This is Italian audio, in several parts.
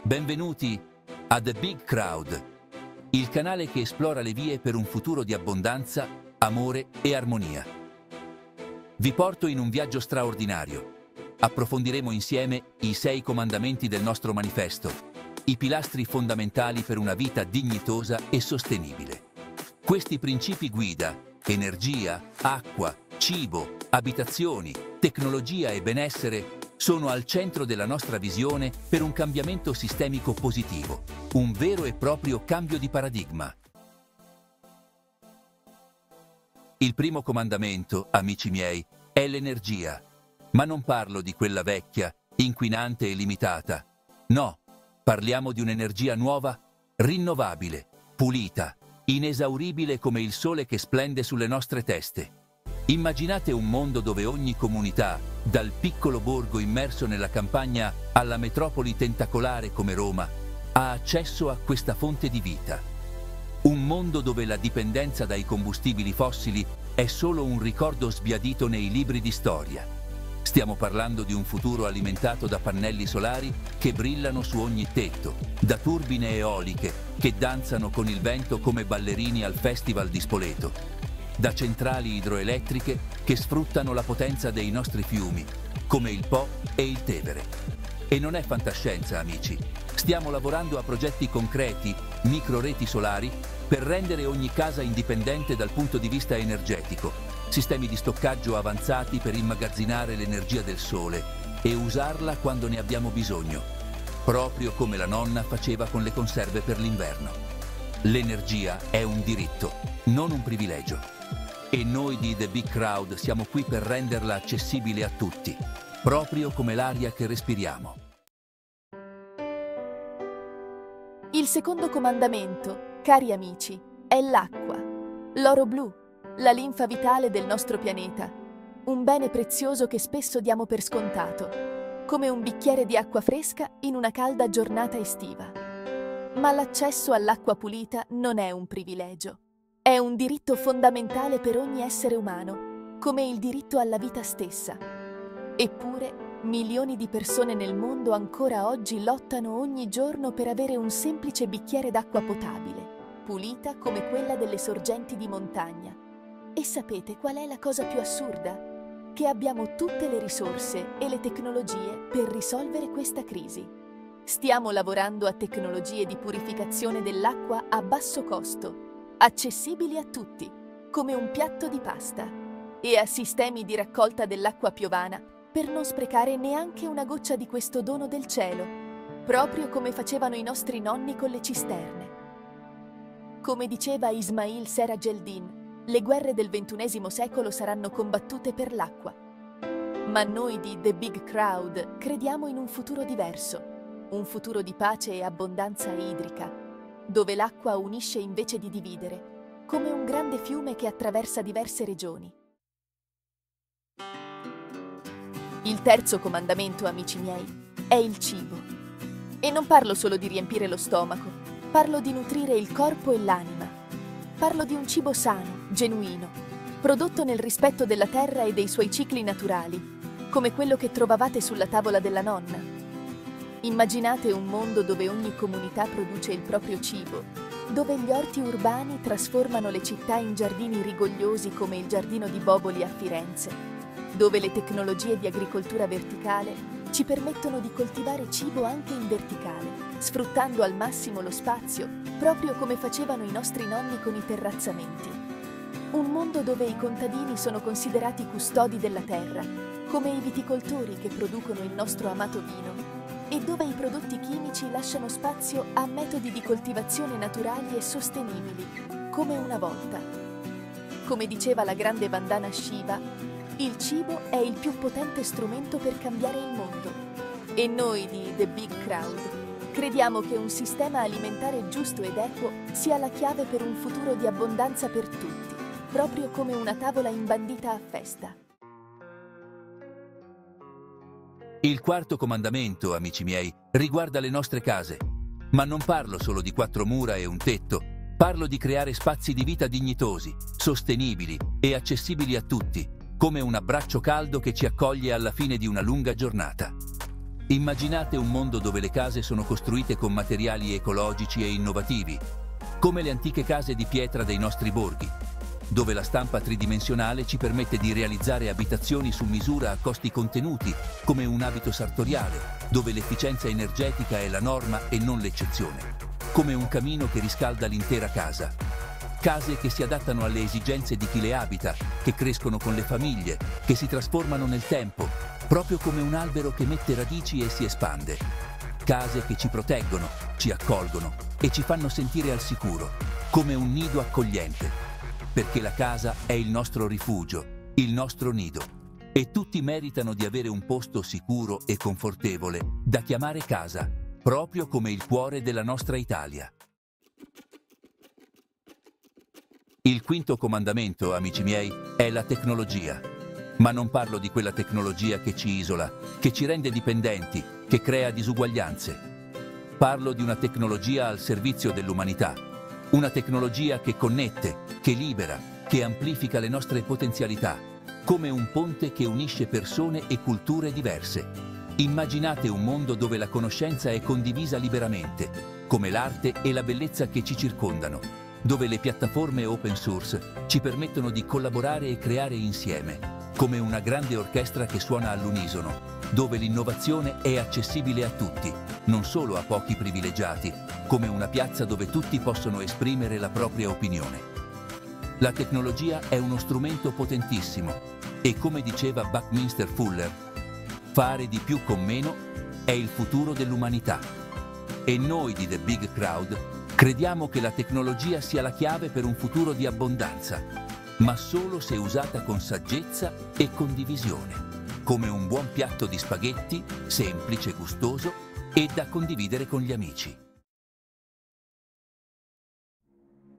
Benvenuti a The Big Crowd, il canale che esplora le vie per un futuro di abbondanza, amore e armonia. Vi porto in un viaggio straordinario. Approfondiremo insieme i 6 comandamenti del nostro manifesto, i pilastri fondamentali per una vita dignitosa e sostenibile. Questi principi guida energia, acqua, cibo, abitazioni, tecnologia e benessere sono al centro della nostra visione per un cambiamento sistemico positivo, un vero e proprio cambio di paradigma. Il primo comandamento, amici miei, è l'energia, ma non parlo di quella vecchia, inquinante e limitata. No, parliamo di un'energia nuova, rinnovabile, pulita, inesauribile come il sole che splende sulle nostre teste. Immaginate un mondo dove ogni comunità, dal piccolo borgo immerso nella campagna alla metropoli tentacolare come Roma, ha accesso a questa fonte di vita. Un mondo dove la dipendenza dai combustibili fossili è solo un ricordo sbiadito nei libri di storia. Stiamo parlando di un futuro alimentato da pannelli solari che brillano su ogni tetto, da turbine eoliche che danzano con il vento come ballerini al Festival di Spoleto, da centrali idroelettriche che sfruttano la potenza dei nostri fiumi, come il Po e il Tevere. E non è fantascienza, amici. Stiamo lavorando a progetti concreti, microreti solari, per rendere ogni casa indipendente dal punto di vista energetico, sistemi di stoccaggio avanzati per immagazzinare l'energia del sole e usarla quando ne abbiamo bisogno, proprio come la nonna faceva con le conserve per l'inverno. L'energia è un diritto, non un privilegio. E noi di The Big Crowd siamo qui per renderla accessibile a tutti, proprio come l'aria che respiriamo. Il secondo comandamento, cari amici, è l'acqua, l'oro blu, la linfa vitale del nostro pianeta, un bene prezioso che spesso diamo per scontato, come un bicchiere di acqua fresca in una calda giornata estiva. Ma l'accesso all'acqua pulita non è un privilegio. È un diritto fondamentale per ogni essere umano, come il diritto alla vita stessa. Eppure, milioni di persone nel mondo ancora oggi lottano ogni giorno per avere un semplice bicchiere d'acqua potabile, pulita come quella delle sorgenti di montagna. E sapete qual è la cosa più assurda? Che abbiamo tutte le risorse e le tecnologie per risolvere questa crisi. Stiamo lavorando a tecnologie di purificazione dell'acqua a basso costo, accessibili a tutti, come un piatto di pasta, e a sistemi di raccolta dell'acqua piovana per non sprecare neanche una goccia di questo dono del cielo, proprio come facevano i nostri nonni con le cisterne. Come diceva Ismail Serageldin, le guerre del XXI secolo saranno combattute per l'acqua. Ma noi di The Big Crowd crediamo in un futuro diverso, un futuro di pace e abbondanza idrica, dove l'acqua unisce invece di dividere, come un grande fiume che attraversa diverse regioni. Il terzo comandamento, amici miei, è il cibo. E non parlo solo di riempire lo stomaco, parlo di nutrire il corpo e l'anima. Parlo di un cibo sano, genuino, prodotto nel rispetto della terra e dei suoi cicli naturali, come quello che trovavate sulla tavola della nonna. Immaginate un mondo dove ogni comunità produce il proprio cibo, dove gli orti urbani trasformano le città in giardini rigogliosi come il giardino di Boboli a Firenze, dove le tecnologie di agricoltura verticale ci permettono di coltivare cibo anche in verticale, sfruttando al massimo lo spazio, proprio come facevano i nostri nonni con i terrazzamenti. Un mondo dove i contadini sono considerati custodi della terra, come i viticoltori che producono il nostro amato vino, e dove i prodotti chimici lasciano spazio a metodi di coltivazione naturali e sostenibili, come una volta. Come diceva la grande Vandana Shiva, il cibo è il più potente strumento per cambiare il mondo. E noi di The Big Crowd crediamo che un sistema alimentare giusto ed equo sia la chiave per un futuro di abbondanza per tutti, proprio come una tavola imbandita a festa. Il quarto comandamento, amici miei, riguarda le nostre case. Ma non parlo solo di 4 mura e un tetto, parlo di creare spazi di vita dignitosi, sostenibili e accessibili a tutti, come un abbraccio caldo che ci accoglie alla fine di una lunga giornata. Immaginate un mondo dove le case sono costruite con materiali ecologici e innovativi, come le antiche case di pietra dei nostri borghi, dove la stampa tridimensionale ci permette di realizzare abitazioni su misura a costi contenuti, come un abito sartoriale, dove l'efficienza energetica è la norma e non l'eccezione, come un camino che riscalda l'intera casa. Case che si adattano alle esigenze di chi le abita, che crescono con le famiglie, che si trasformano nel tempo, proprio come un albero che mette radici e si espande. Case che ci proteggono, ci accolgono e ci fanno sentire al sicuro, come un nido accogliente. Perché la casa è il nostro rifugio, il nostro nido. E tutti meritano di avere un posto sicuro e confortevole da chiamare casa, proprio come il cuore della nostra Italia. Il quinto comandamento, amici miei, è la tecnologia. Ma non parlo di quella tecnologia che ci isola, che ci rende dipendenti, che crea disuguaglianze. Parlo di una tecnologia al servizio dell'umanità. Una tecnologia che connette, che libera, che amplifica le nostre potenzialità, come un ponte che unisce persone e culture diverse. Immaginate un mondo dove la conoscenza è condivisa liberamente, come l'arte e la bellezza che ci circondano, dove le piattaforme open source ci permettono di collaborare e creare insieme, come una grande orchestra che suona all'unisono, dove l'innovazione è accessibile a tutti, non solo a pochi privilegiati, come una piazza dove tutti possono esprimere la propria opinione. La tecnologia è uno strumento potentissimo e, come diceva Buckminster Fuller, fare di più con meno è il futuro dell'umanità. E noi di The Big Crowd crediamo che la tecnologia sia la chiave per un futuro di abbondanza, ma solo se usata con saggezza e condivisione, come un buon piatto di spaghetti, semplice, gustoso e da condividere con gli amici.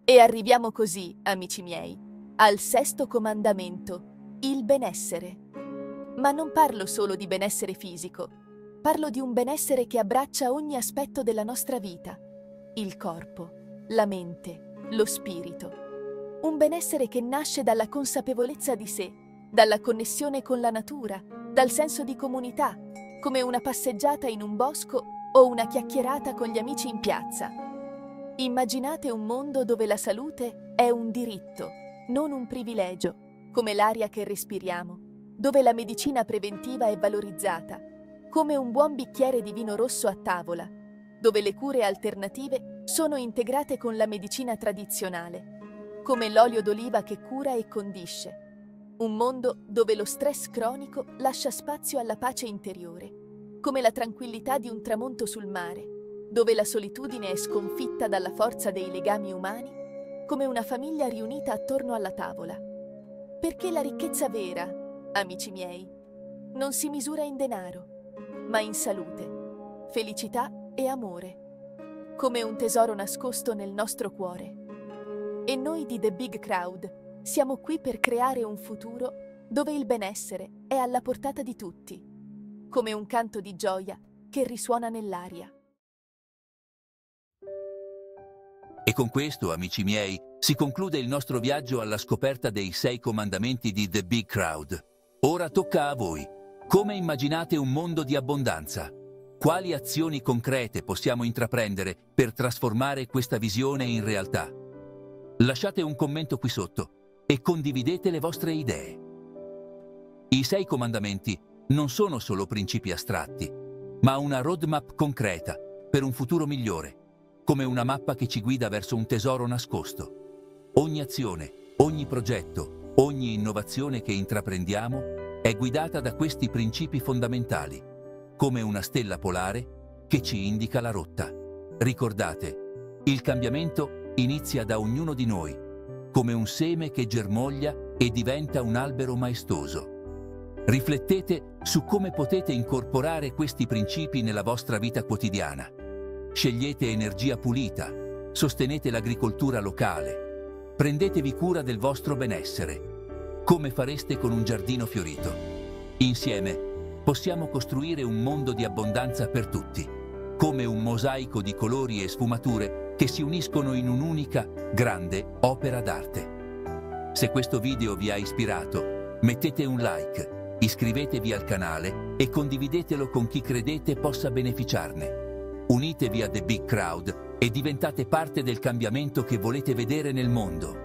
E arriviamo così, amici miei, al sesto comandamento, il benessere. Ma non parlo solo di benessere fisico, parlo di un benessere che abbraccia ogni aspetto della nostra vita. Il corpo, la mente, lo spirito. Un benessere che nasce dalla consapevolezza di sé, dalla connessione con la natura, dal senso di comunità, come una passeggiata in un bosco o una chiacchierata con gli amici in piazza. Immaginate un mondo dove la salute è un diritto, non un privilegio, come l'aria che respiriamo, dove la medicina preventiva è valorizzata, come un buon bicchiere di vino rosso a tavola, dove le cure alternative sono integrate con la medicina tradizionale, come l'olio d'oliva che cura e condisce. Un mondo dove lo stress cronico lascia spazio alla pace interiore, come la tranquillità di un tramonto sul mare, dove la solitudine è sconfitta dalla forza dei legami umani, come una famiglia riunita attorno alla tavola. Perché la ricchezza vera, amici miei, non si misura in denaro, ma in salute, felicità e amore, come un tesoro nascosto nel nostro cuore. E noi di The Big Crowd siamo qui per creare un futuro dove il benessere è alla portata di tutti, come un canto di gioia che risuona nell'aria. E con questo, amici miei, si conclude il nostro viaggio alla scoperta dei 6 comandamenti di The Big Crowd. Ora tocca a voi. Come immaginate un mondo di abbondanza? Quali azioni concrete possiamo intraprendere per trasformare questa visione in realtà? Lasciate un commento qui sotto e condividete le vostre idee. I 6 comandamenti non sono solo principi astratti, ma una roadmap concreta per un futuro migliore, come una mappa che ci guida verso un tesoro nascosto. Ogni azione, ogni progetto, ogni innovazione che intraprendiamo è guidata da questi principi fondamentali, come una stella polare che ci indica la rotta. Ricordate, il cambiamento inizia da ognuno di noi, come un seme che germoglia e diventa un albero maestoso. Riflettete su come potete incorporare questi principi nella vostra vita quotidiana. Scegliete energia pulita, sostenete l'agricoltura locale, prendetevi cura del vostro benessere, come fareste con un giardino fiorito. Insieme possiamo costruire un mondo di abbondanza per tutti, come un mosaico di colori e sfumature che si uniscono in un'unica, grande opera d'arte. Se questo video vi ha ispirato, mettete un like, Iscrivetevi al canale e condividetelo con chi credete possa beneficiarne. Unitevi a The Big Crowd e diventate parte del cambiamento che volete vedere nel mondo.